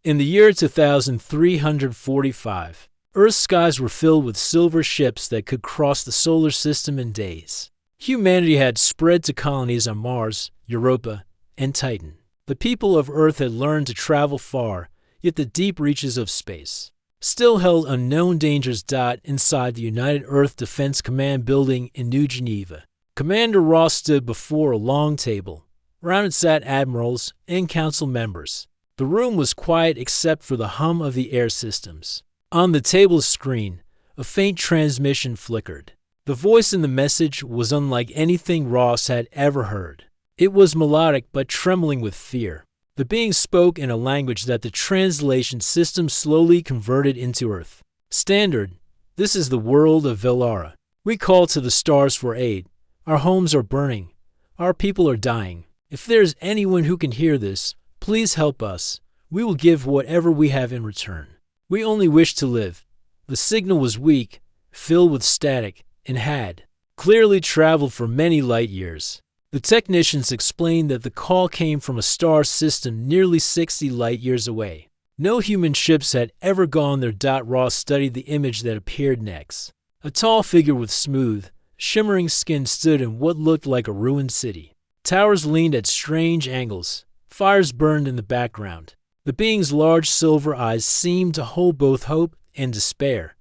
In the year 2345, Earth's skies were filled with silver ships that could cross the solar system in days. Humanity had spread to colonies on Mars, Europa, and Titan. The people of Earth had learned to travel far, yet the deep reaches of space still held unknown dangers. Inside the United Earth Defense Command building in New Geneva, Commander Ross stood before a long table. Around it sat admirals and council members. The room was quiet except for the hum of the air systems. On the table's screen, a faint transmission flickered. The voice in the message was unlike anything Ross had ever heard. It was melodic but trembling with fear. The being spoke in a language that the translation system slowly converted into Earth Standard. This is the world of Velara. We call to the stars for aid. Our homes are burning. Our people are dying. If there is anyone who can hear this, please help us. We will give whatever we have in return. We only wish to live. The signal was weak, filled with static, and had clearly traveled for many light years. The technicians explained that the call came from a star system nearly 60 light years away. No human ships had ever gone there. Ross studied the image that appeared next. A tall figure with smooth, shimmering skin stood in what looked like a ruined city. Towers leaned at strange angles. Fires burned in the background. The being's large silver eyes seemed to hold both hope and despair.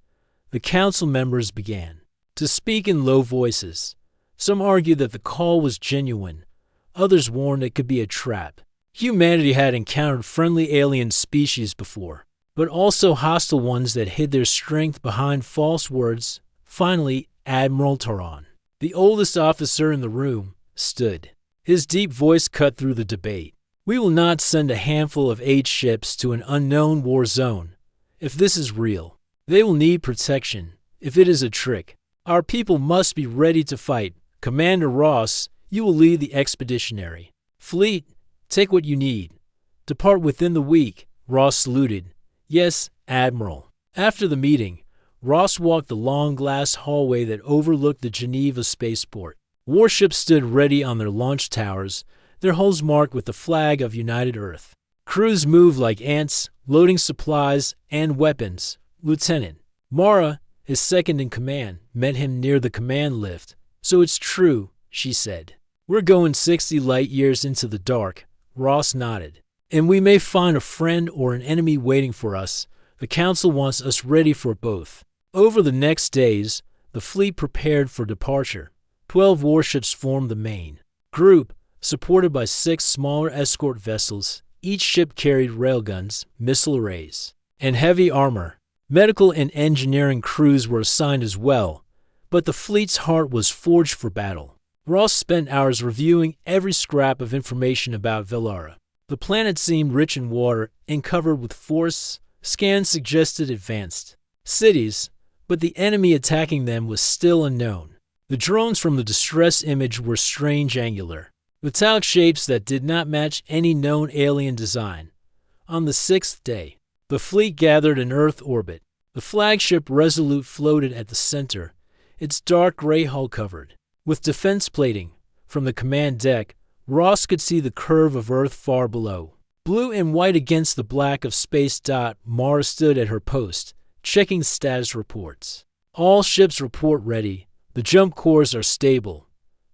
The council members began to speak in low voices. Some argued that the call was genuine. Others warned it could be a trap. Humanity had encountered friendly alien species before, but also hostile ones that hid their strength behind false words. Finally, Admiral Taran, the oldest officer in the room, stood. His deep voice cut through the debate. We will not send a handful of aid ships to an unknown war zone. If this is real, they will need protection. If it is a trick, our people must be ready to fight. Commander Ross, you will lead the expeditionary fleet. Take what you need. Depart within the week. Ross saluted. Yes, Admiral. After the meeting, Ross walked the long glass hallway that overlooked the Geneva spaceport. Warships stood ready on their launch towers, their hulls marked with the flag of United Earth. Crews moved like ants, loading supplies and weapons. Lieutenant Mara, his second in command, met him near the command lift. So it's true, she said. We're going 60 light years into the dark. Ross nodded. And we may find a friend or an enemy waiting for us. The council wants us ready for both. Over the next days, the fleet prepared for departure. 12 warships formed the main group, supported by 6 smaller escort vessels. Each ship carried railguns, missile arrays, and heavy armor. Medical and engineering crews were assigned as well, but the fleet's heart was forged for battle. Ross spent hours reviewing every scrap of information about Velara. The planet seemed rich in water and covered with forests. Scans suggested advanced cities, but the enemy attacking them was still unknown. The drones from the distress image were strange, angular, metallic shapes that did not match any known alien design. On the 6th day, the fleet gathered in Earth orbit. The flagship Resolute floated at the center, its dark gray hull covered with defense plating. From the command deck, Ross could see the curve of Earth far below. Blue and white against the black of space. Mara stood at her post, checking status reports. All ships report ready. The jump cores are stable.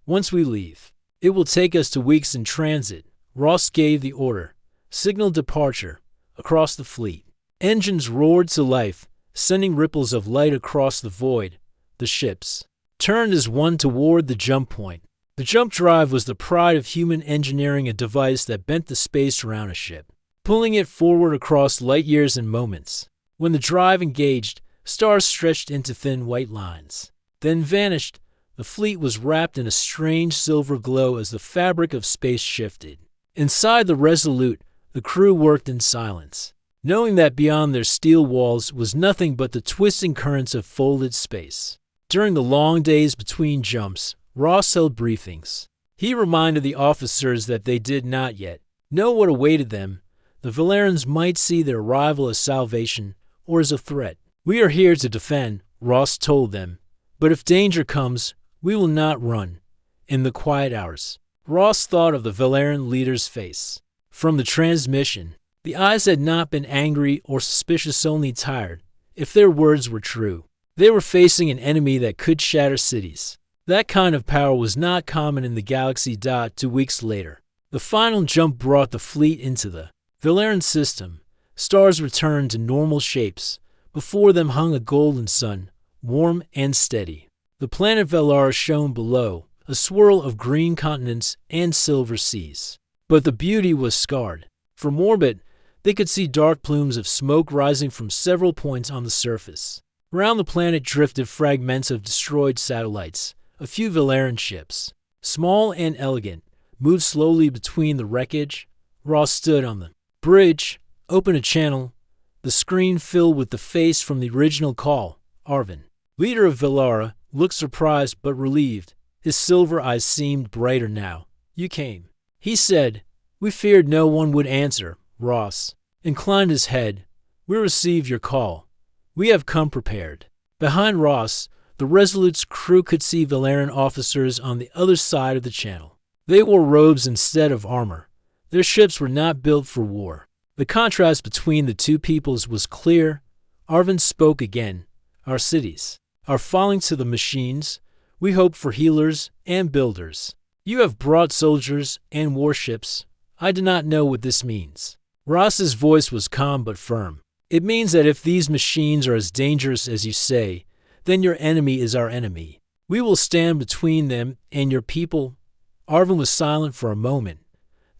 Once we leave, it will take us 2 weeks in transit. Ross gave the order. Signal departure across the fleet. Engines roared to life, sending ripples of light across the void. The ships turned as one toward the jump point. The jump drive was the pride of human engineering, a device that bent the space around a ship, pulling it forward across light years in moments. When the drive engaged, stars stretched into thin white lines, then vanished. The fleet was wrapped in a strange silver glow as the fabric of space shifted. Inside the Resolute, the crew worked in silence, knowing that beyond their steel walls was nothing but the twisting currents of folded space. During the long days between jumps, Ross held briefings. He reminded the officers that they did not yet know what awaited them. The Valerans might see their arrival as salvation or as a threat. We are here to defend, Ross told them. But if danger comes, we will not run. In the quiet hours, Ross thought of the Valeran leader's face. From the transmission, The eyes had not been angry or suspicious, only tired, if their words were true. They were facing an enemy that could shatter cities. That kind of power was not common in the galaxy. 2 weeks later, the final jump brought the fleet into the Valerian system. Stars returned to normal shapes. Before them hung a golden sun, warm and steady. The planet Valara shone below, a swirl of green continents and silver seas. But the beauty was scarred. From orbit, they could see dark plumes of smoke rising from several points on the surface. Around the planet drifted fragments of destroyed satellites. A few Valerian ships, small and elegant, moved slowly between the wreckage. Ross stood on the bridge, opened a channel. The screen filled with the face from the original call. Arvin, leader of Valara, looked surprised but relieved. His silver eyes seemed brighter now. "You came," he said. "We feared no one would answer." Ross inclined his head. "We received your call. We have come prepared." Behind Ross, the Resolute's crew could see Valerian officers on the other side of the channel. They wore robes instead of armor. Their ships were not built for war. The contrast between the two peoples was clear. Arvin spoke again. "Our cities are falling to the machines. We hope for healers and builders. You have brought soldiers and warships. I do not know what this means." Ross's voice was calm but firm. "It means that if these machines are as dangerous as you say, then your enemy is our enemy. We will stand between them and your people." Arvin was silent for a moment.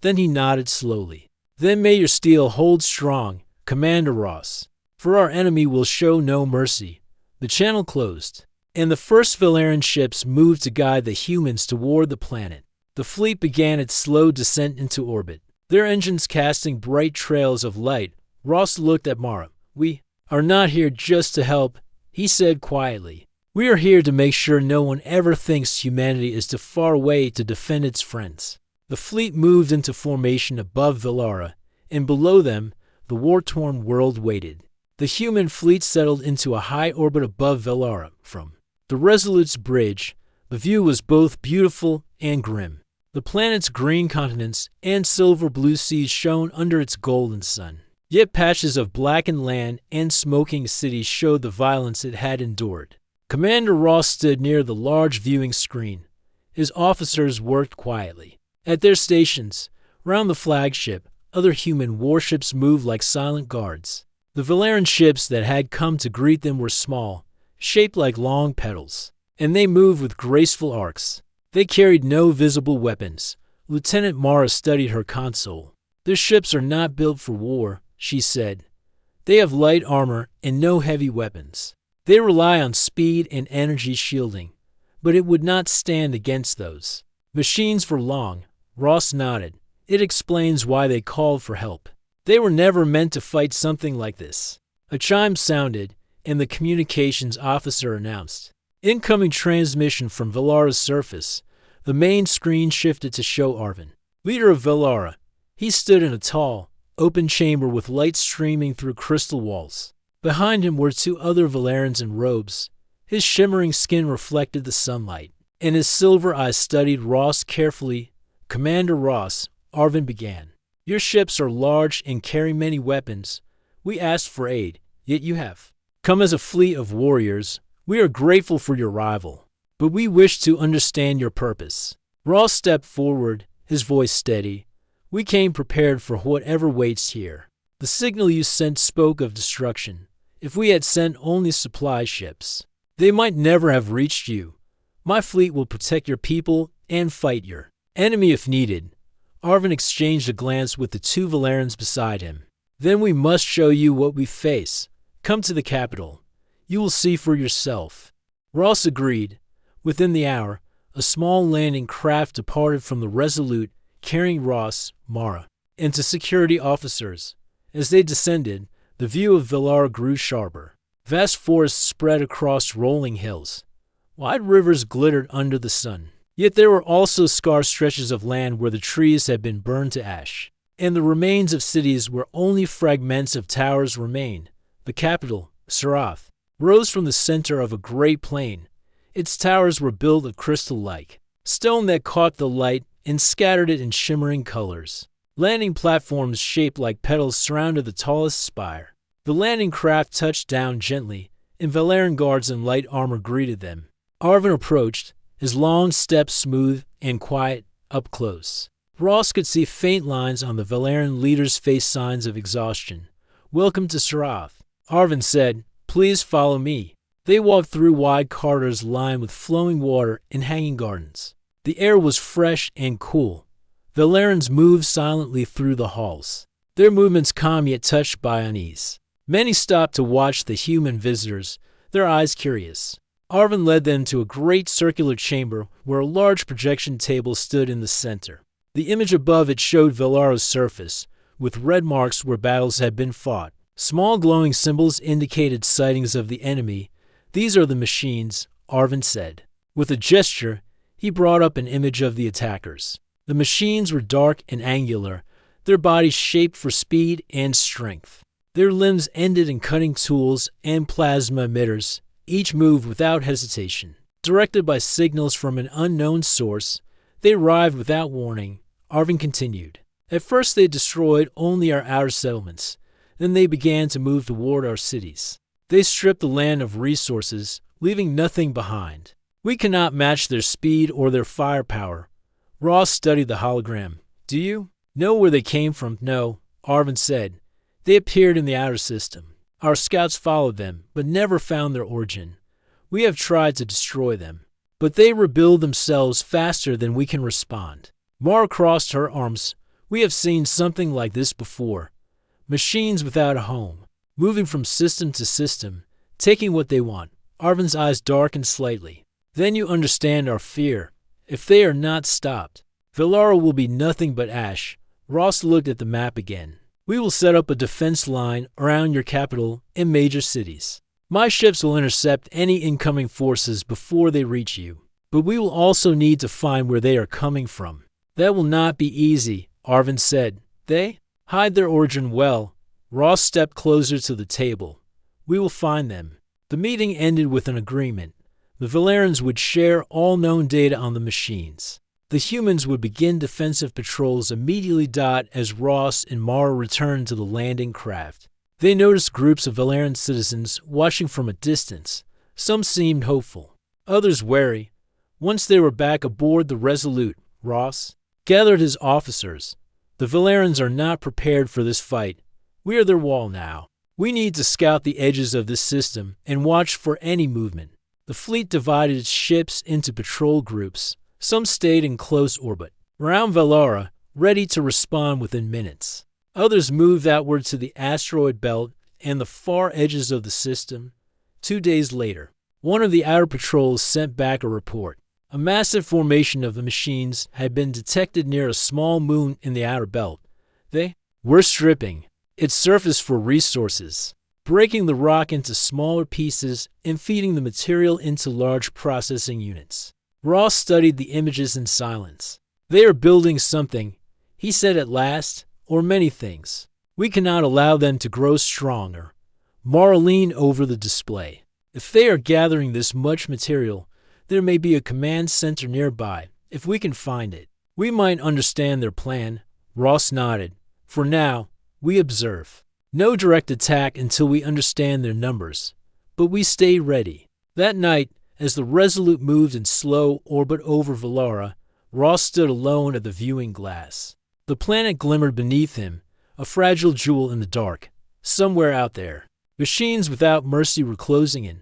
Then he nodded slowly. "Then may your steel hold strong, Commander Ross. For our enemy will show no mercy." The channel closed, and the first Valerian ships moved to guide the humans toward the planet. The fleet began its slow descent into orbit, their engines casting bright trails of light. Ross looked at Mara. "We are not here just to help," he said quietly. "We are here to make sure no one ever thinks humanity is too far away to defend its friends." The fleet moved into formation above Valara, and below them, the war-torn world waited. The human fleet settled into a high orbit above Valara. From the Resolute's bridge, the view was both beautiful and grim. The planet's green continents and silver-blue seas shone under its golden sun. Yet patches of blackened land and smoking cities showed the violence it had endured. Commander Ross stood near the large viewing screen. His officers worked quietly. At their stations, round the flagship, other human warships moved like silent guards. The Valerian ships that had come to greet them were small, shaped like long petals, and they moved with graceful arcs. They carried no visible weapons. Lieutenant Mara studied her console. "Their ships are not built for war," she said. "They have light armor and no heavy weapons. They rely on speed and energy shielding, but it would not stand against those machines for long." Ross nodded. "It explains why they called for help. They were never meant to fight something like this." A chime sounded, and the communications officer announced, "Incoming transmission from Valara's surface." The main screen shifted to show Arvin, leader of Valara. He stood in a tall, open chamber with light streaming through crystal walls. Behind him were two other Valerians in robes. His shimmering skin reflected the sunlight, and his silver eyes studied Ross carefully. "Commander Ross," Arvin began, "your ships are large and carry many weapons. We asked for aid, yet you have come as a fleet of warriors. We are grateful for your arrival, but we wish to understand your purpose." Ross stepped forward, his voice steady. "We came prepared for whatever waits here. The signal you sent spoke of destruction. If we had sent only supply ships, they might never have reached you. My fleet will protect your people and fight your enemy if needed." Arvin exchanged a glance with the two Valerians beside him. "Then we must show you what we face. Come to the capital. You will see for yourself." Ross agreed. Within the hour, a small landing craft departed from the Resolute, carrying Ross, Mara, and two security officers. As they descended, the view of Valara grew sharper. Vast forests spread across rolling hills. Wide rivers glittered under the sun. Yet there were also scarred stretches of land where the trees had been burned to ash, and the remains of cities where only fragments of towers remained. The capital, Sarath, rose from the center of a great plain. Its towers were built of crystal-like stone that caught the light and scattered it in shimmering colors. Landing platforms shaped like petals surrounded the tallest spire. The landing craft touched down gently, and Valeran guards in light armor greeted them. Arvin approached, his long steps smooth and quiet, up close. Ross could see faint lines on the Valeran leader's face, signs of exhaustion. "Welcome to Sarath," Arvin said. "Please follow me." They walked through wide corridors lined with flowing water and hanging gardens. The air was fresh and cool. Valerans moved silently through the halls, their movements calm yet touched by unease. Many stopped to watch the human visitors, their eyes curious. Arvin led them to a great circular chamber where a large projection table stood in the center. The image above it showed Valara's surface, with red marks where battles had been fought. Small glowing symbols indicated sightings of the enemy. "These are the machines," Arvin said. With a gesture, he brought up an image of the attackers. The machines were dark and angular, their bodies shaped for speed and strength. Their limbs ended in cutting tools and plasma emitters. Each moved without hesitation. Directed by signals from an unknown source, they arrived without warning. Arvin continued. "At first they destroyed only our outer settlements. Then they began to move toward our cities. They stripped the land of resources, leaving nothing behind. We cannot match their speed or their firepower." Ross studied the hologram. "Do you know where they came from?" "No," Arvin said. "They appeared in the outer system. Our scouts followed them, but never found their origin. We have tried to destroy them, but they rebuild themselves faster than we can respond." Mara crossed her arms. "We have seen something like this before. Machines without a home, moving from system to system, taking what they want." Arvin's eyes darkened slightly. "Then you understand our fear. If they are not stopped, Valara will be nothing but ash." Ross looked at the map again. "We will set up a defense line around your capital and major cities. My ships will intercept any incoming forces before they reach you. But we will also need to find where they are coming from." "That will not be easy," Arvin said. "They hide their origin well." Ross stepped closer to the table. "We will find them." The meeting ended with an agreement. The Valerans would share all known data on the machines. The humans would begin defensive patrols immediately. As Ross and Mara returned to the landing craft, they noticed groups of Valeran citizens watching from a distance. Some seemed hopeful, others wary. Once they were back aboard the Resolute, Ross gathered his officers. "The Valerans are not prepared for this fight. We are their wall now. We need to scout the edges of this system and watch for any movement." The fleet divided its ships into patrol groups. Some stayed in close orbit around Valara, ready to respond within minutes. Others moved outward to the asteroid belt and the far edges of the system. 2 days later, one of the outer patrols sent back a report. A massive formation of the machines had been detected near a small moon in the outer belt. They were stripping its surface for resources, breaking the rock into smaller pieces and feeding the material into large processing units. Ross studied the images in silence. "They are building something," he said at last, "or many things. We cannot allow them to grow stronger." Mara leaned over the display. "If they are gathering this much material, there may be a command center nearby. If we can find it, we might understand their plan." Ross nodded. "For now, we observe. No direct attack until we understand their numbers. But we stay ready." That night, as the Resolute moved in slow orbit over Valara, Ross stood alone at the viewing glass. The planet glimmered beneath him, a fragile jewel in the dark. Somewhere out there, machines without mercy were closing in.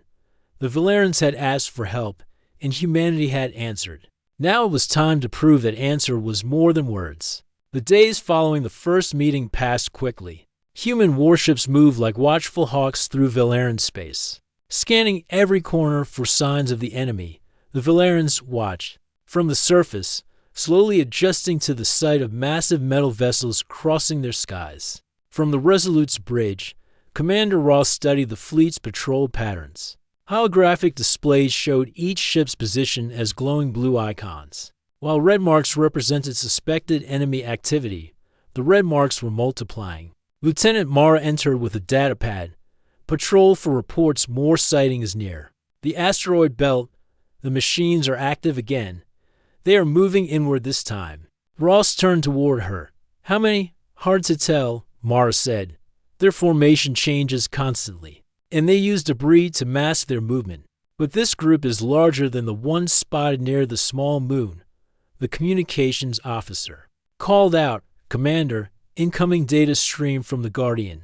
The Valerans had asked for help, and humanity had answered. Now it was time to prove that answer was more than words. The days following the first meeting passed quickly. Human warships moved like watchful hawks through Valeran space, scanning every corner for signs of the enemy. The Valerans watched from the surface, slowly adjusting to the sight of massive metal vessels crossing their skies. From the Resolute's bridge, Commander Ross studied the fleet's patrol patterns. Holographic displays showed each ship's position as glowing blue icons. While red marks represented suspected enemy activity, the red marks were multiplying. Lieutenant Mara entered with a datapad. "Patrol for reports, more sightings near the asteroid belt. The machines are active again. They are moving inward this time." Ross turned toward her. How many? Hard to tell, Mara said. Their formation changes constantly, and they use debris to mask their movement. But this group is larger than the one spotted near the small moon. The communications officer called out, "Commander, incoming data stream from the Guardian."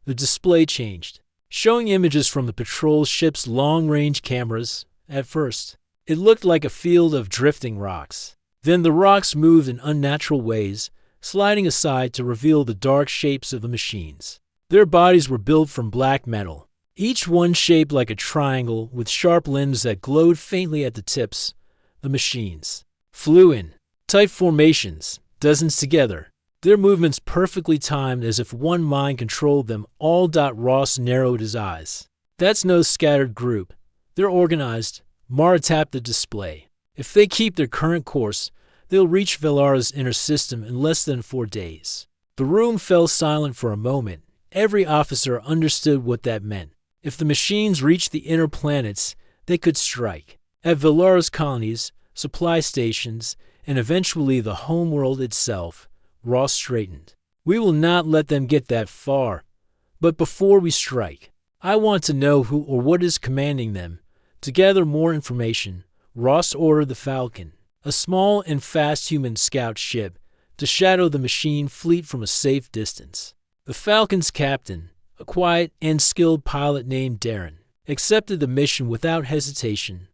The display changed, showing images from the patrol ship's long-range cameras. At first, it looked like a field of drifting rocks. Then the rocks moved in unnatural ways, sliding aside to reveal the dark shapes of the machines. Their bodies were built from black metal, each one shaped like a triangle with sharp limbs that glowed faintly at the tips. The machines flew in tight formations, dozens together, their movements perfectly timed as if one mind controlled them all. Ross narrowed his eyes. That's no scattered group. They're organized. Mara tapped the display. If they keep their current course, they'll reach Velara's inner system in less than 4 days. The room fell silent for a moment. Every officer understood what that meant. If the machines reached the inner planets, they could strike at Velara's colonies, supply stations, and eventually the homeworld itself. Ross straightened. We will not let them get that far. But before we strike, I want to know who or what is commanding them. To gather more information, Ross ordered the Falcon, a small and fast human scout ship, to shadow the machine fleet from a safe distance. The Falcon's captain, a quiet and skilled pilot named Darren, accepted the mission without hesitation.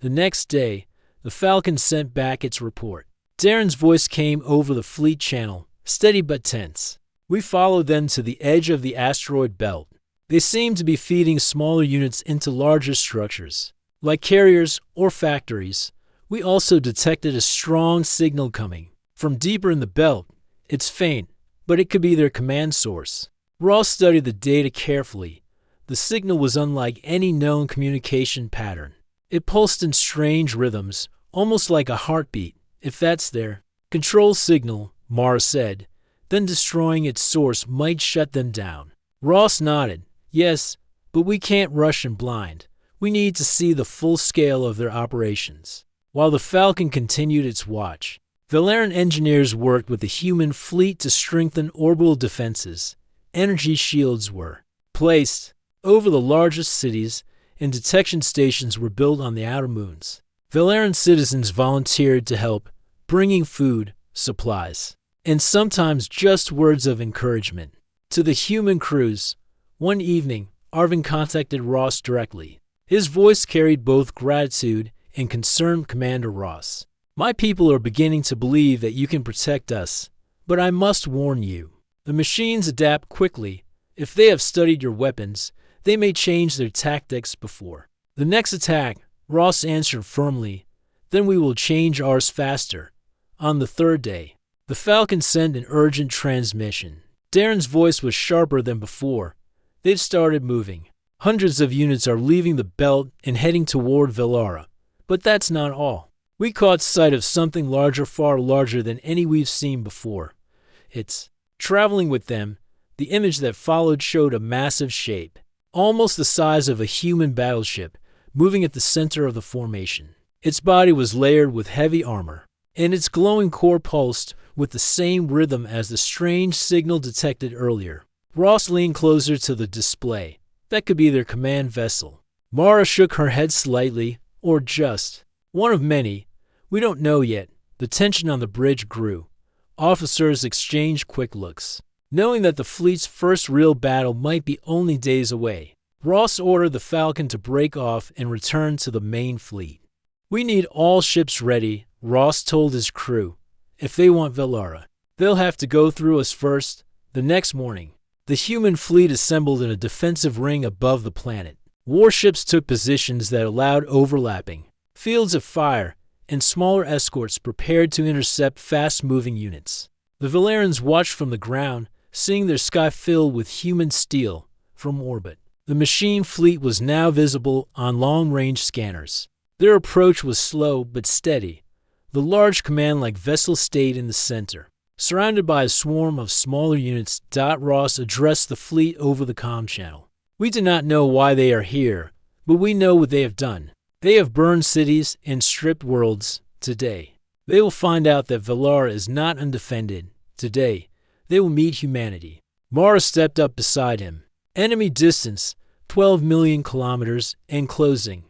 The next day, the Falcon sent back its report. Darren's voice came over the fleet channel, steady but tense. We followed them to the edge of the asteroid belt. They seemed to be feeding smaller units into larger structures, like carriers or factories. We also detected a strong signal coming from deeper in the belt. It's faint, but it could be their command source. Ross studied the data carefully. The signal was unlike any known communication pattern. It pulsed in strange rhythms, almost like a heartbeat. If that's their control signal, Mara said, then destroying its source might shut them down. Ross nodded. Yes, but we can't rush in blind. We need to see the full scale of their operations. While the Falcon continued its watch, Velaran engineers worked with the human fleet to strengthen orbital defenses. Energy shields were placed over the largest cities, and detection stations were built on the outer moons. Velaran citizens volunteered to help, bringing food, supplies, and sometimes just words of encouragement to the human crews. One evening, Arvin contacted Ross directly. His voice carried both gratitude and concern. Commander Ross, my people are beginning to believe that you can protect us, but I must warn you. The machines adapt quickly. If they have studied your weapons, they may change their tactics before the next attack. Ross answered firmly. Then we will change ours faster. On the third day, the Falcon sent an urgent transmission. Darren's voice was sharper than before. They've started moving. Hundreds of units are leaving the belt and heading toward Velara. But that's not all. We caught sight of something larger, far larger than any we've seen before. It's traveling with them. The image that followed showed a massive shape, almost the size of a human battleship, moving at the center of the formation. Its body was layered with heavy armor, and its glowing core pulsed with the same rhythm as the strange signal detected earlier. Ross leaned closer to the display. That could be their command vessel. Mara shook her head slightly, or just one of many. We don't know yet. The tension on the bridge grew. Officers exchanged quick looks, knowing that the fleet's first real battle might be only days away. Ross ordered the Falcon to break off and return to the main fleet. We need all ships ready, Ross told his crew. If they want Velara, they'll have to go through us first. The next morning, the human fleet assembled in a defensive ring above the planet. Warships took positions that allowed overlapping fields of fire, and smaller escorts prepared to intercept fast-moving units. The Velarans watched from the ground, seeing their sky filled with human steel from orbit. The machine fleet was now visible on long-range scanners. Their approach was slow but steady. The large command-like vessel stayed in the center, surrounded by a swarm of smaller units. Ross addressed the fleet over the comm channel. We do not know why they are here, but we know what they have done. They have burned cities and stripped worlds. Today, they will find out that Velara is not undefended. Today, They will meet humanity. Mara stepped up beside him. Enemy distance, 12 million kilometers, and closing.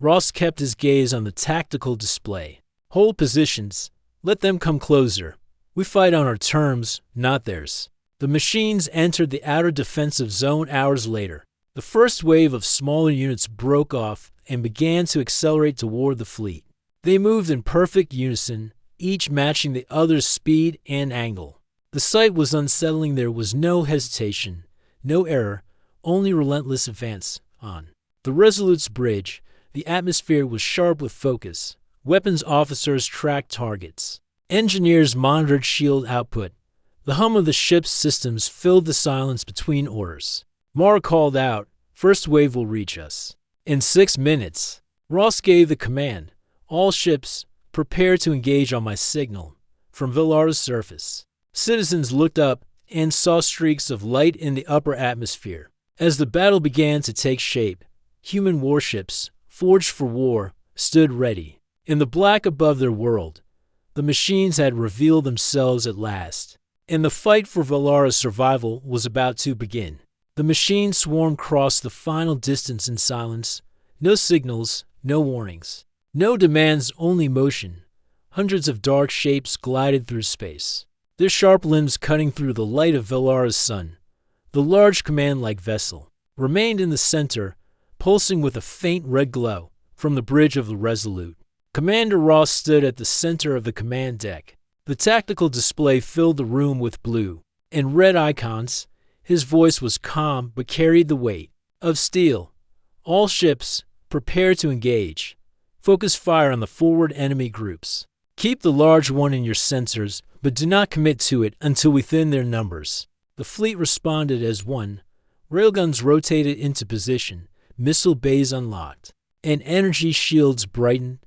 Ross kept his gaze on the tactical display. Hold positions. Let them come closer. We fight on our terms, not theirs. The machines entered the outer defensive zone hours later. The first wave of smaller units broke off and began to accelerate toward the fleet. They moved in perfect unison, each matching the other's speed and angle. The sight was unsettling. There was no hesitation, no error, only relentless advance on. The Resolute's bridge, the atmosphere was sharp with focus. Weapons officers tracked targets. Engineers monitored shield output. The hum of the ship's systems filled the silence between orders. Mara called out, "First wave will reach us in 6 minutes." Ross gave the command, "All ships, prepare to engage on my signal." From Vellara's surface, citizens looked up and saw streaks of light in the upper atmosphere. As the battle began to take shape, human warships, forged for war, stood ready. In the black above their world, the machines had revealed themselves at last, and the fight for Vellara's survival was about to begin. The machines swarmed across the final distance in silence. No signals, no warnings. No demands, only motion. Hundreds of dark shapes glided through space, their sharp limbs cutting through the light of Vellara's sun. The large command-like vessel remained in the center, pulsing with a faint red glow from the bridge of the Resolute. Commander Ross stood at the center of the command deck. The tactical display filled the room with blue and red icons. His voice was calm but carried the weight of steel. "All ships, prepare to engage. Focus fire on the forward enemy groups. Keep the large one in your sensors, but do not commit to it until we thin their numbers." The fleet responded as one. Railguns rotated into position, missile bays unlocked, and energy shields brightened.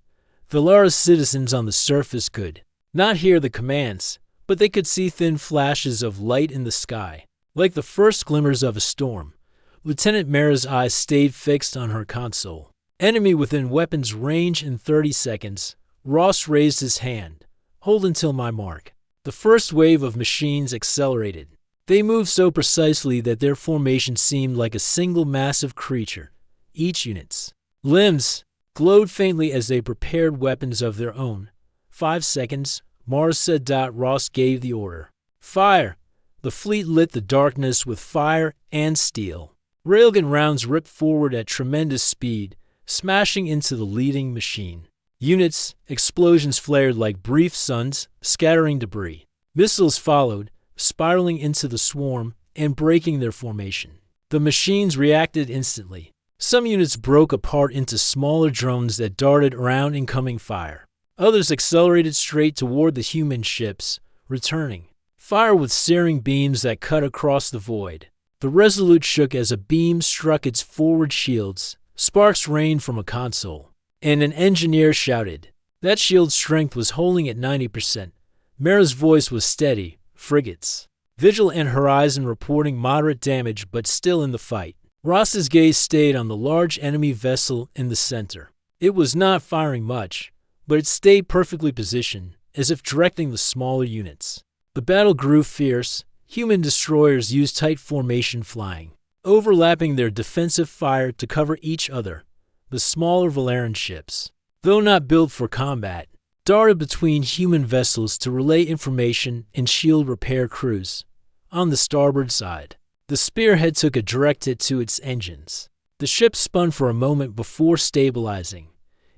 Vellara's citizens on the surface could not hear the commands, but they could see thin flashes of light in the sky, like the first glimmers of a storm. Lieutenant Mara's eyes stayed fixed on her console. Enemy within weapons range in 30 seconds. Ross raised his hand. "Hold until my mark." The first wave of machines accelerated. They moved so precisely that their formation seemed like a single massive creature. Each unit's limbs glowed faintly as they prepared weapons of their own. 5 seconds, Mars said. Ross gave the order. "Fire!" The fleet lit the darkness with fire and steel. Railgun rounds ripped forward at tremendous speed, smashing into the leading machine. Units, explosions flared like brief suns, scattering debris. Missiles followed, spiraling into the swarm and breaking their formation. The machines reacted instantly. Some units broke apart into smaller drones that darted around incoming fire. Others accelerated straight toward the human ships, returning fire with searing beams that cut across the void. The Resolute shook as a beam struck its forward shields. Sparks rained from a console, and an engineer shouted. That shield strength was holding at 90%. Mara's voice was steady. "Frigates, Vigil and Horizon reporting moderate damage but still in the fight." Ross's gaze stayed on the large enemy vessel in the center. It was not firing much, but it stayed perfectly positioned, as if directing the smaller units. The battle grew fierce. Human destroyers used tight formation flying, overlapping their defensive fire to cover each other. The smaller Velaran ships, though not built for combat, darted between human vessels to relay information and shield repair crews. On the starboard side, the spearhead took a direct hit to its engines. The ship spun for a moment before stabilizing.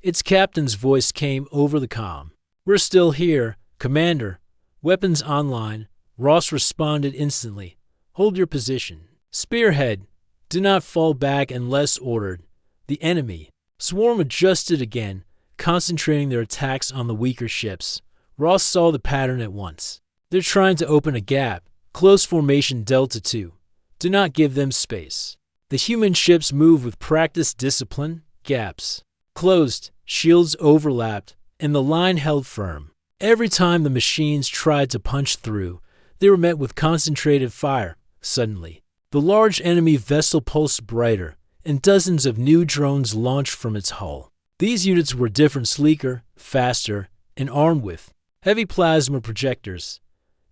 Its captain's voice came over the comm. "We're still here, Commander. Weapons online." Ross responded instantly. "Hold your position. Spearhead, do not fall back unless ordered." The enemy swarm adjusted again, concentrating their attacks on the weaker ships. Ross saw the pattern at once. "They're trying to open a gap. Close formation Delta 2. Do not give them space." The human ships moved with practiced discipline. Gaps closed, shields overlapped, and the line held firm. Every time the machines tried to punch through, they were met with concentrated fire. Suddenly, the large enemy vessel pulsed brighter, and dozens of new drones launched from its hull. These units were different, sleeker, faster, and armed with heavy plasma projectors.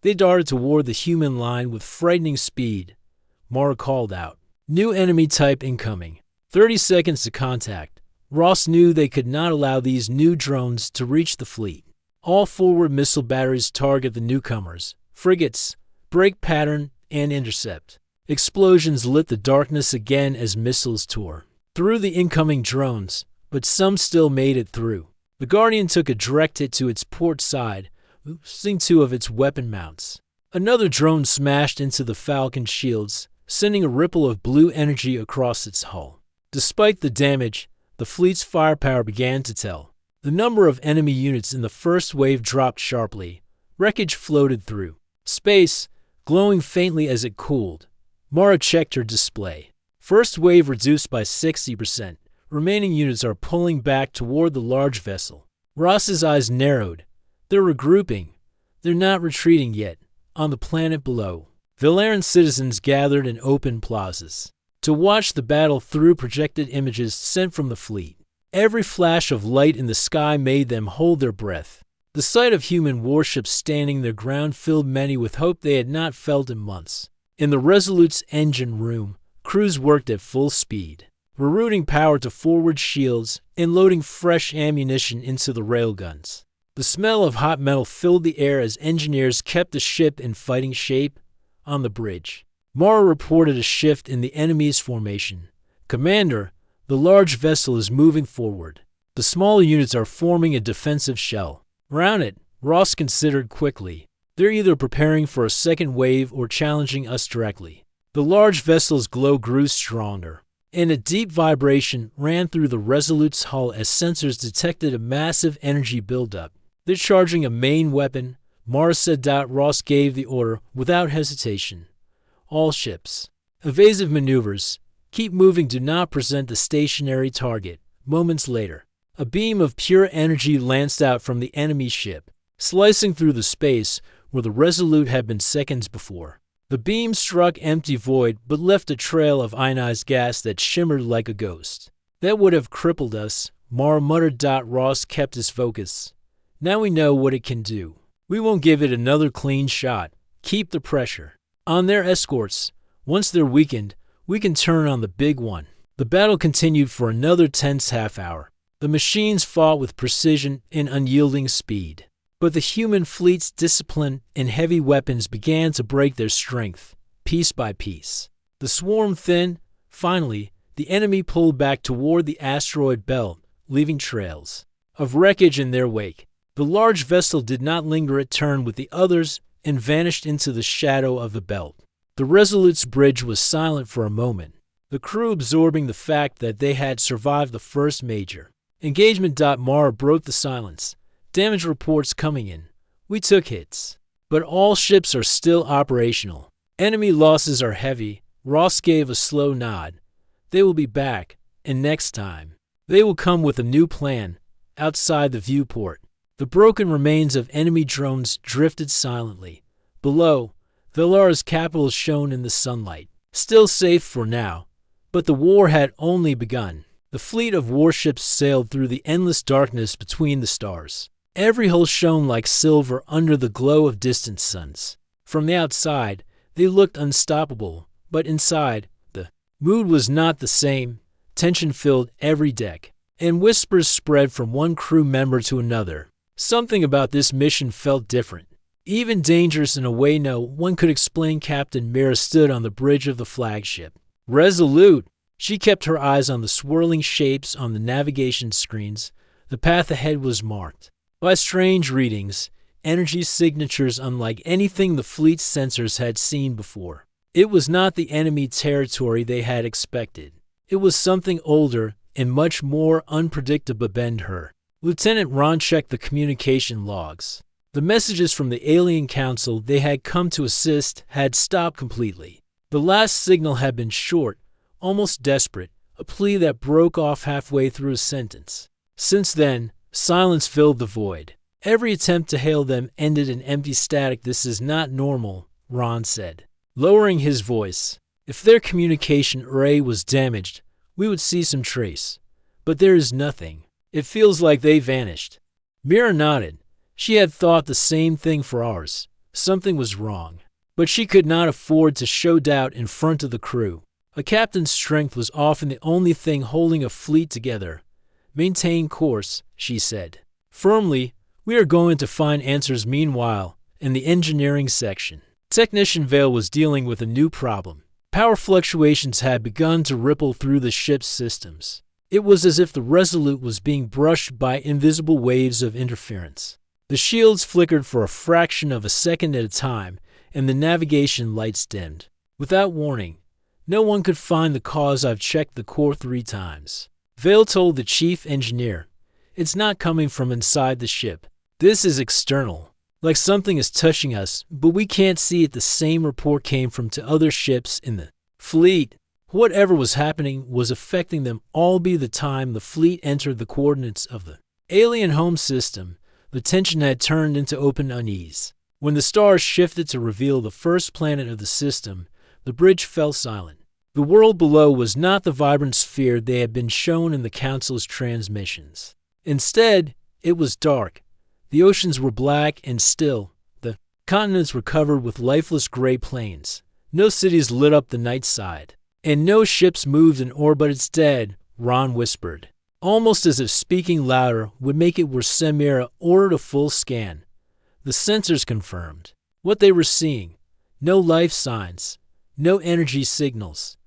They darted toward the human line with frightening speed. Mara called out, "New enemy type incoming. 30 seconds to contact." Ross knew they could not allow these new drones to reach the fleet. All forward missile batteries target the newcomers. Frigates, break pattern, and intercept. Explosions lit the darkness again as missiles tore through the incoming drones, but some still made it through. The Guardian took a direct hit to its port side, losing 2 of its weapon mounts. Another drone smashed into the Falcon's shields, sending a ripple of blue energy across its hull. Despite the damage, the fleet's firepower began to tell. The number of enemy units in the first wave dropped sharply. Wreckage floated through space, glowing faintly as it cooled. Mara checked her display. First wave reduced by 60%. Remaining units are pulling back toward the large vessel. Ross's eyes narrowed. They're regrouping. They're not retreating yet. On the planet below, Valeran citizens gathered in open plazas to watch the battle through projected images sent from the fleet. Every flash of light in the sky made them hold their breath. The sight of human warships standing their ground filled many with hope they had not felt in months. In the Resolute's engine room, crews worked at full speed, rerouting power to forward shields and loading fresh ammunition into the railguns. The smell of hot metal filled the air as engineers kept the ship in fighting shape. On the bridge, Mara reported a shift in the enemy's formation. "Commander, the large vessel is moving forward. The smaller units are forming a defensive shell around it," Ross considered quickly. "They're either preparing for a second wave or challenging us directly." The large vessel's glow grew stronger, and a deep vibration ran through the Resolute's hull as sensors detected a massive energy buildup. "They're charging a main weapon," Mara said. Ross gave the order without hesitation. "All ships. Evasive maneuvers. Keep moving. Do not present the stationary target." Moments later, a beam of pure energy lanced out from the enemy ship, slicing through the space where the Resolute had been seconds before. The beam struck empty void but left a trail of ionized gas that shimmered like a ghost. "That would have crippled us," Mara muttered. Ross kept his focus. "Now we know what it can do. We won't give it another clean shot. Keep the pressure on their escorts. Once they're weakened, we can turn on the big one." The battle continued for another tense half-hour. The machines fought with precision and unyielding speed. But the human fleet's discipline and heavy weapons began to break their strength, piece by piece. The swarm thinned. Finally, the enemy pulled back toward the asteroid belt, leaving trails of wreckage in their wake. The large vessel did not linger. It turned with the others and vanished into the shadow of the belt. The Resolute's bridge was silent for a moment, the crew absorbing the fact that they had survived the first major engagement. Mara broke the silence. "Damage reports coming in. We took hits, but all ships are still operational. Enemy losses are heavy." Ross gave a slow nod. "They will be back, and next time, they will come with a new plan." Outside the viewport, the broken remains of enemy drones drifted silently. Below, Valara's capital shone in the sunlight, still safe for now, but the war had only begun. The fleet of warships sailed through the endless darkness between the stars. Every hull shone like silver under the glow of distant suns. From the outside, they looked unstoppable, but inside, the mood was not the same. Tension filled every deck, and whispers spread from one crew member to another. Something about this mission felt different, even dangerous in a way no one could explain. Captain Mira stood on the bridge of the flagship. Resolute. She kept her eyes on the swirling shapes on the navigation screens. The path ahead was marked by strange readings, energy signatures unlike anything the fleet's sensors had seen before. It was not the enemy territory they had expected. It was something older and much more unpredictable. Bend her. Lieutenant Ron checked the communication logs. The messages from the alien council they had come to assist had stopped completely. The last signal had been short, almost desperate, a plea that broke off halfway through a sentence. Since then, silence filled the void. Every attempt to hail them ended in empty static. "This is not normal," Ron said, lowering his voice. "If their communication array was damaged, we would see some trace. But there is nothing. It feels like they vanished." Mira nodded. She had thought the same thing for hours. something was wrong. But she could not afford to show doubt in front of the crew. A captain's strength was often the only thing holding a fleet together. "Maintain course," she said. Firmly, "We are going to find answers." Meanwhile, in the engineering section, Technician Vale was dealing with a new problem. Power fluctuations had begun to ripple through the ship's systems. It was as if the Resolute was being brushed by invisible waves of interference. The shields flickered for a fraction of a second at a time, and the navigation lights dimmed. Without warning, no one could find the cause. "I've checked the core 3 times. Vale told the chief engineer. "It's not coming from inside the ship. This is external. Like something is touching us, but we can't see it." The same report came from 2 other ships in the fleet. Whatever was happening was affecting them all. By the time the fleet entered the coordinates of the alien home system, the tension had turned into open unease. When the stars shifted to reveal the first planet of the system, the bridge fell silent. The world below was not the vibrant sphere they had been shown in the Council's transmissions. Instead, it was dark. The oceans were black and still. The continents were covered with lifeless gray plains. No cities lit up the night side. "And no ships moved in orbit." "It's dead," Ron whispered, almost as if speaking louder would make it worse. Samira ordered a full scan. The sensors confirmed what they were seeing. No life signs, no energy signals.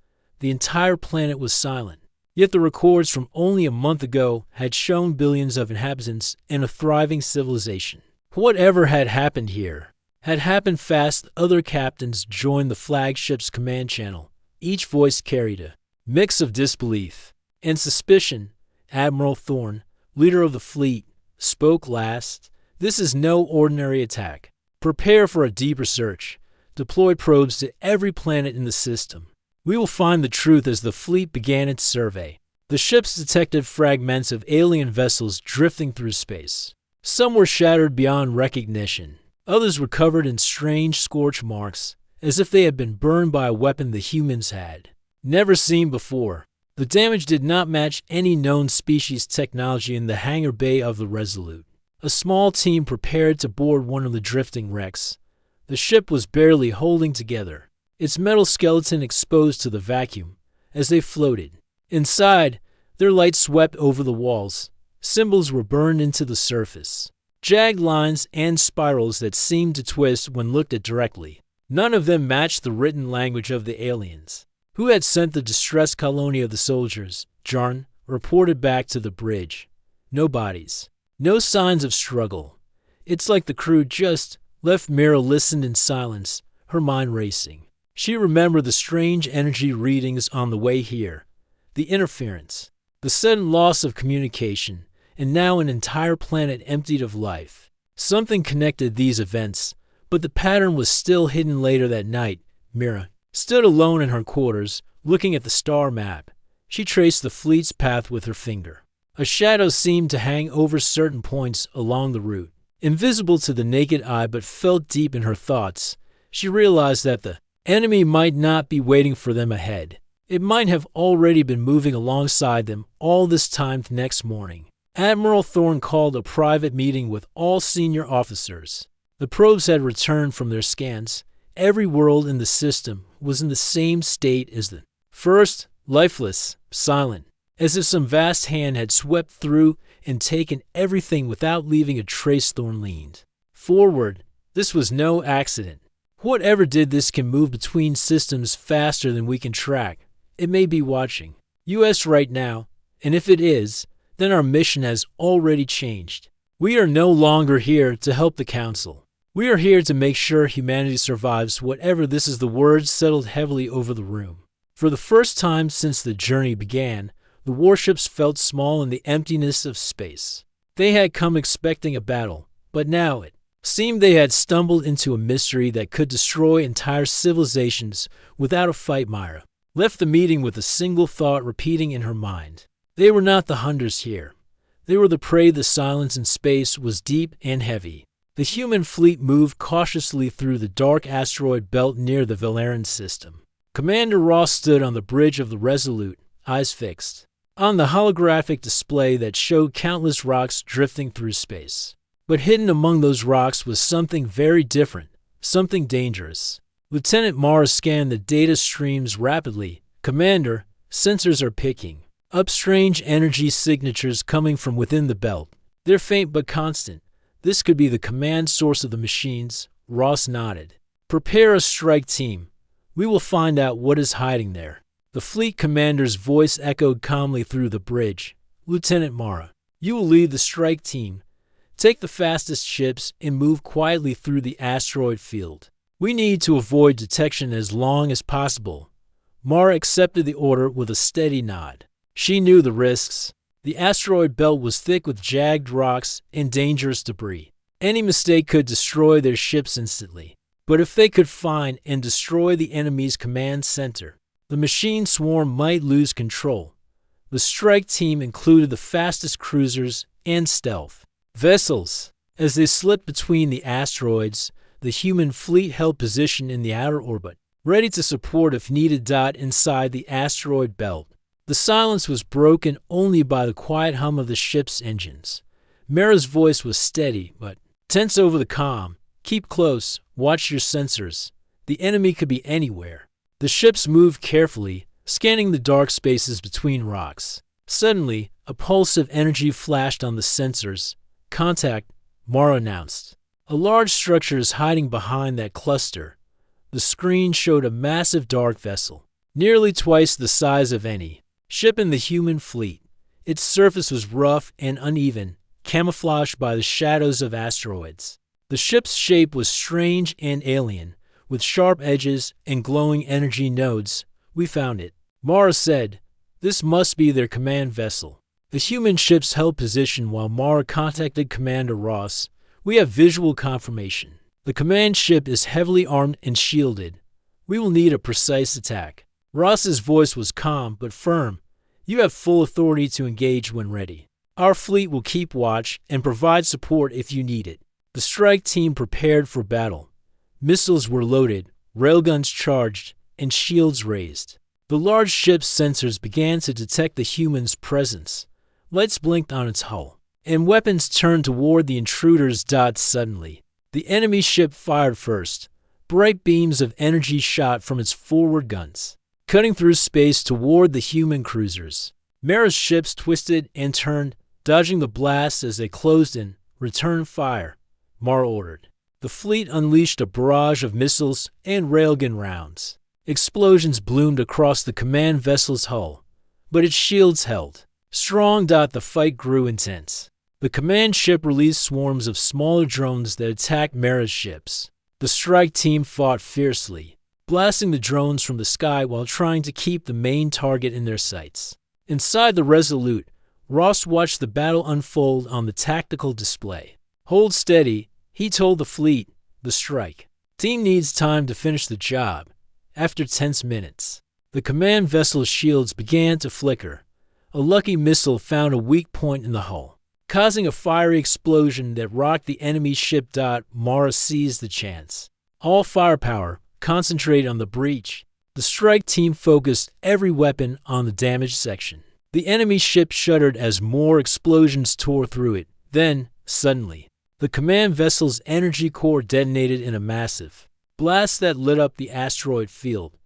The entire planet was silent. Yet the records from only a month ago had shown billions of inhabitants and a thriving civilization. Whatever had happened here had happened fast. Other captains joined the flagship's command channel. Each voice carried a mix of disbelief and suspicion. Admiral Thorne, leader of the fleet, spoke last. "This is no ordinary attack. Prepare for a deeper search. Deploy probes to every planet in the system. We will find the truth." As the fleet began its survey, the ships detected fragments of alien vessels drifting through space. Some were shattered beyond recognition. Others were covered in strange scorch marks, as if they had been burned by a weapon the humans had never seen before. The damage did not match any known species technology. In the hangar bay of the Resolute, a small team prepared to board one of the drifting wrecks. The ship was barely holding together, its metal skeleton exposed to the vacuum as they floated. Inside, their light swept over the walls. Symbols were burned into the surface, jagged lines and spirals that seemed to twist when looked at directly. None of them matched the written language of the aliens. Who had sent the distressed colony of the soldiers? Jarn reported back to the bridge. No bodies. No signs of struggle. "It's like the crew just left." Mira listened in silence, her mind racing. She remembered the strange energy readings on the way here, the interference, the sudden loss of communication, and now an entire planet emptied of life. Something connected these events, but the pattern was still hidden. Later that night, Mira stood alone in her quarters, looking at the star map. She traced the fleet's path with her finger. A shadow seemed to hang over certain points along the route, invisible to the naked eye but felt deep in her thoughts. She realized that the enemy might not be waiting for them ahead. It might have already been moving alongside them all this time. The next morning, Admiral Thorne called a private meeting with all senior officers. The probes had returned from their scans. Every world in the system was in the same state as the first, lifeless, silent, as if some vast hand had swept through and taken everything without leaving a trace. Thorne leaned forward. "This was no accident. Whatever did this can move between systems faster than we can track. It may be watching us right now, and if it is, then our mission has already changed. We are no longer here to help the Council. We are here to make sure humanity survives, whatever this is." The words settled heavily over the room. For the first time since the journey began, the warships felt small in the emptiness of space. They had come expecting a battle, but now it seemed they had stumbled into a mystery that could destroy entire civilizations without a fight. Myra left the meeting with a single thought repeating in her mind. They were not the hunters here. They were the prey. The silence in space was deep and heavy. The human fleet moved cautiously through the dark asteroid belt near the Valerian system. Commander Ross stood on the bridge of the Resolute, eyes fixed on the holographic display that showed countless rocks drifting through space. But hidden among those rocks was something very different. something dangerous. Lieutenant Mara scanned the data streams rapidly. Commander, sensors are picking up strange energy signatures coming from within the belt. They're faint but constant. This could be the command source of the machines. Ross nodded. Prepare a strike team. We will find out what is hiding there. The fleet commander's voice echoed calmly through the bridge. Lieutenant Mara, you will lead the strike team. Take the fastest ships and move quietly through the asteroid field. We need to avoid detection as long as possible. Mara accepted the order with a steady nod. She knew the risks. The asteroid belt was thick with jagged rocks and dangerous debris. Any mistake could destroy their ships instantly. But if they could find and destroy the enemy's command center, the machine swarm might lose control. The strike team included the fastest cruisers and stealth vessels. As they slipped between the asteroids, the human fleet held position in the outer orbit, ready to support if needed. Inside the asteroid belt, the silence was broken only by the quiet hum of the ship's engines. Mara's voice was steady but tense over the comm. Keep close, watch your sensors. The enemy could be anywhere. The ships moved carefully, scanning the dark spaces between rocks. Suddenly, a pulse of energy flashed on the sensors. Contact, Mara announced. A large structure is hiding behind that cluster. The screen showed a massive dark vessel, nearly twice the size of any ship in the human fleet. Its surface was rough and uneven, camouflaged by the shadows of asteroids. The ship's shape was strange and alien, with sharp edges and glowing energy nodes. We found it, Mara said. This must be their command vessel. The human ships held position while Mara contacted Commander Ross. We have visual confirmation. The command ship is heavily armed and shielded. We will need a precise attack. Ross's voice was calm but firm. You have full authority to engage when ready. Our fleet will keep watch and provide support if you need it. The strike team prepared for battle. Missiles were loaded, railguns charged, and shields raised. The large ship's sensors began to detect the human's presence. Lights blinked on its hull, and weapons turned toward the intruders. Suddenly, the enemy ship fired first. Bright beams of energy shot from its forward guns, cutting through space toward the human cruisers. Mara's ships twisted and turned, dodging the blasts as they closed in. Return fire, Mara ordered. The fleet unleashed a barrage of missiles and railgun rounds. Explosions bloomed across the command vessel's hull, but its shields held strong. The fight grew intense. The command ship released swarms of smaller drones that attacked Mara's ships. The strike team fought fiercely, blasting the drones from the sky while trying to keep the main target in their sights. Inside the Resolute, Ross watched the battle unfold on the tactical display. Hold steady, he told the fleet. The strike team needs time to finish the job. After tense minutes, the command vessel's shields began to flicker. A lucky missile found a weak point in the hull, causing a fiery explosion that rocked the enemy ship. Mara seized the chance. All firepower concentrated on the breach. The strike team focused every weapon on the damaged section. The enemy ship shuddered as more explosions tore through it. Then, suddenly, the command vessel's energy core detonated in a massive blast that lit up the asteroid field.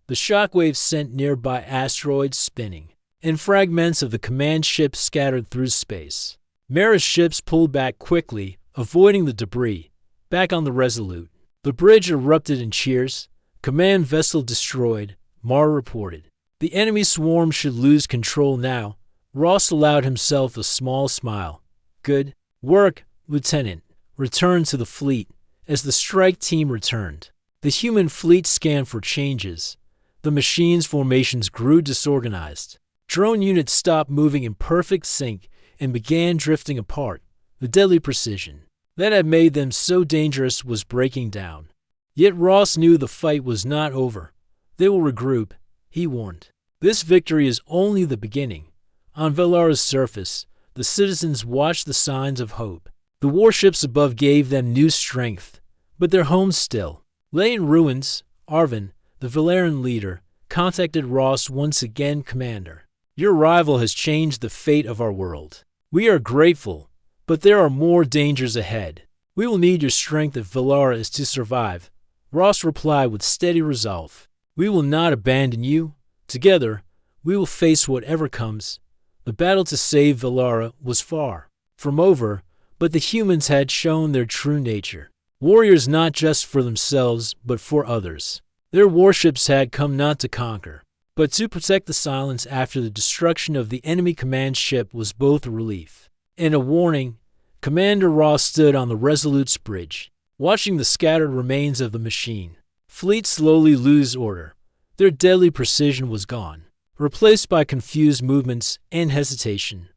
The shockwaves sent nearby asteroids spinning, and fragments of the command ship scattered through space. Mara's ships pulled back quickly, avoiding the debris. Back on the Resolute, the bridge erupted in cheers. Command vessel destroyed, Mara reported. The enemy swarm should lose control now. Ross allowed himself a small smile. Good work, Lieutenant. Return to the fleet. As the strike team returned, the human fleet scanned for changes. The machine's formations grew disorganized. Drone units stopped moving in perfect sync and began drifting apart. The deadly precision that had made them so dangerous was breaking down. Yet Ross knew the fight was not over. They will regroup, he warned. This victory is only the beginning. On Velara's surface, the citizens watched the signs of hope. The warships above gave them new strength, but their homes still lay in ruins. Arvin, the Velaran leader, contacted Ross once again. Commander, your arrival has changed the fate of our world. We are grateful, but there are more dangers ahead. We will need your strength if Velara is to survive. Ross replied with steady resolve. We will not abandon you. Together, we will face whatever comes. The battle to save Valara was far from over, but the humans had shown their true nature. Warriors not just for themselves, but for others. Their warships had come not to conquer, but to protect the silence after the destruction of the enemy command ship was both a relief and a warning. Commander Ross stood on the Resolute's bridge, watching the scattered remains of the machine fleet slowly lose order. Their deadly precision was gone, replaced by confused movements and hesitation.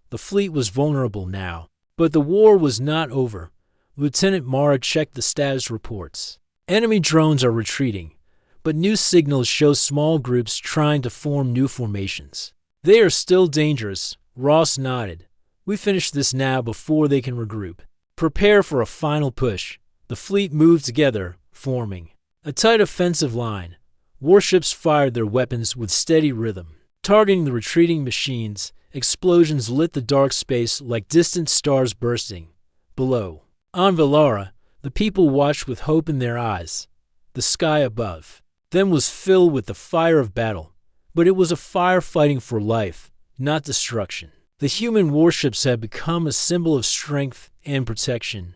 The fleet was vulnerable now, but the war was not over. Lieutenant Mara checked the status reports. Enemy drones are retreating, but new signals show small groups trying to form new formations. They are still dangerous, Ross nodded. We finish this now before they can regroup. Prepare for a final push. The fleet moved together, forming a tight offensive line. Warships fired their weapons with steady rhythm, targeting the retreating machines. Explosions lit the dark space like distant stars bursting. Below, on Valara, the people watched with hope in their eyes. The sky above them was filled with the fire of battle, but it was a fire fighting for life, not destruction. The human warships had become a symbol of strength and protection.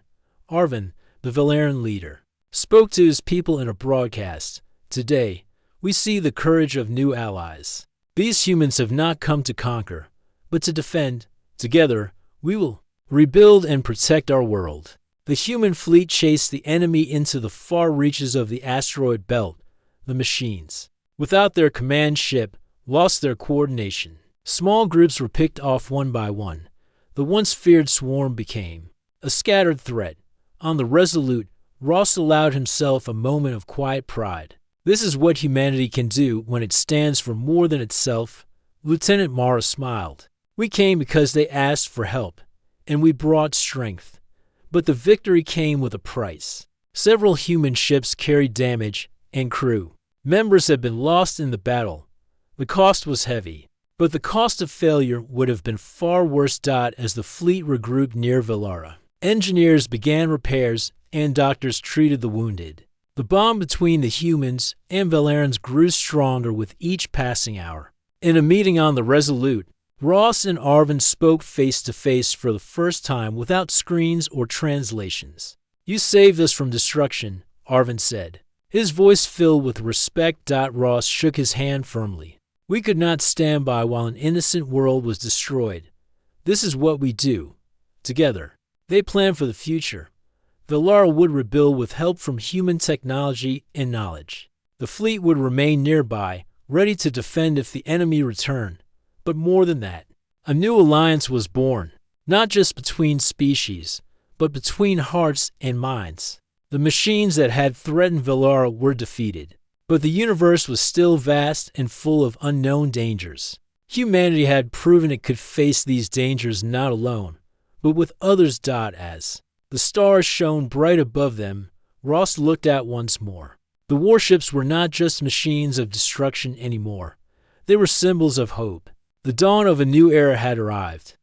Arvin, the Valerian leader, spoke to his people in a broadcast. Today, we see the courage of new allies. These humans have not come to conquer, but to defend. Together, we will rebuild and protect our world. The human fleet chased the enemy into the far reaches of the asteroid belt. The machines, without their command ship, lost their coordination. Small groups were picked off one by one. The once feared swarm became a scattered threat. On the Resolute, Ross allowed himself a moment of quiet pride. This is what humanity can do when it stands for more than itself. Lieutenant Mara smiled. We came because they asked for help, and we brought strength. But the victory came with a price. Several human ships carried damage, and crew members had been lost in the battle. The cost was heavy, but the cost of failure would have been far worse. As the fleet regrouped near Valara, engineers began repairs, and doctors treated the wounded. The bond between the humans and Valarans grew stronger with each passing hour. In a meeting on the Resolute, Ross and Arvin spoke face to face for the first time without screens or translations. You saved us from destruction, Arvin said, his voice filled with respect. Ross shook his hand firmly. We could not stand by while an innocent world was destroyed. This is what we do. Together, they planned for the future. Valara would rebuild with help from human technology and knowledge. The fleet would remain nearby, ready to defend if the enemy returned. But more than that, a new alliance was born, not just between species, but between hearts and minds. The machines that had threatened Valara were defeated, but the universe was still vast and full of unknown dangers. Humanity had proven it could face these dangers not alone, but with others. As the stars shone bright above them, Ross looked out once more. The warships were not just machines of destruction anymore. They were symbols of hope. The dawn of a new era had arrived.